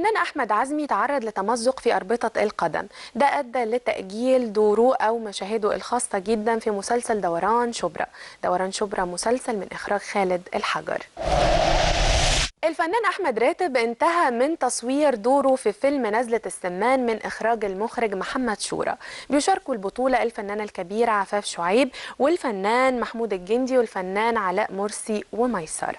الفنان أحمد عزمي تعرض لتمزق في أربطة القدم، ده أدى لتأجيل دوره أو مشاهده الخاصة جدا في مسلسل دوران شبرا. دوران شبرا مسلسل من إخراج خالد الحجر. الفنان أحمد راتب انتهى من تصوير دوره في فيلم نزلة السمان من إخراج المخرج محمد شورى. بيشاركوا البطولة الفنانة الكبيرة عفاف شعيب والفنان محمود الجندي والفنان علاء مرسي وميسرة.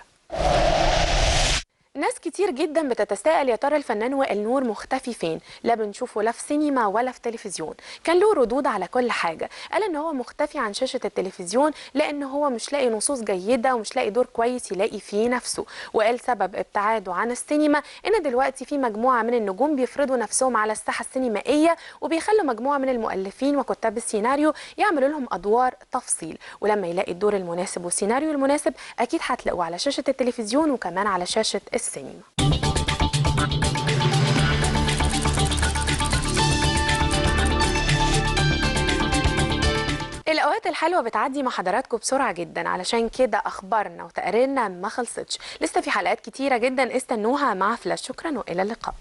ناس كتير جدا بتتساءل يا ترى الفنان وائل نور مختفي فين؟ لا بنشوفه لا في سينما ولا في تلفزيون. كان له ردود على كل حاجة، قال ان هو مختفي عن شاشة التلفزيون لان هو مش لاقي نصوص جيدة ومش لاقي دور كويس يلاقي فيه نفسه، وقال سبب ابتعاده عن السينما ان دلوقتي في مجموعة من النجوم بيفرضوا نفسهم على الساحة السينمائية وبيخلوا مجموعة من المؤلفين وكتاب السيناريو يعملوا لهم ادوار تفصيل، ولما يلاقي الدور المناسب والسيناريو المناسب اكيد هتلاقوه على شاشة التلفزيون وكمان على شاشة السينما. الأوقات الحلوة بتعدي مع حضراتكم بسرعة جدا، علشان كده أخبارنا وتقاريرنا ما خلصتش، لسه في حلقات كتيرة جدا استنوها مع فلاش. شكرا وإلى اللقاء.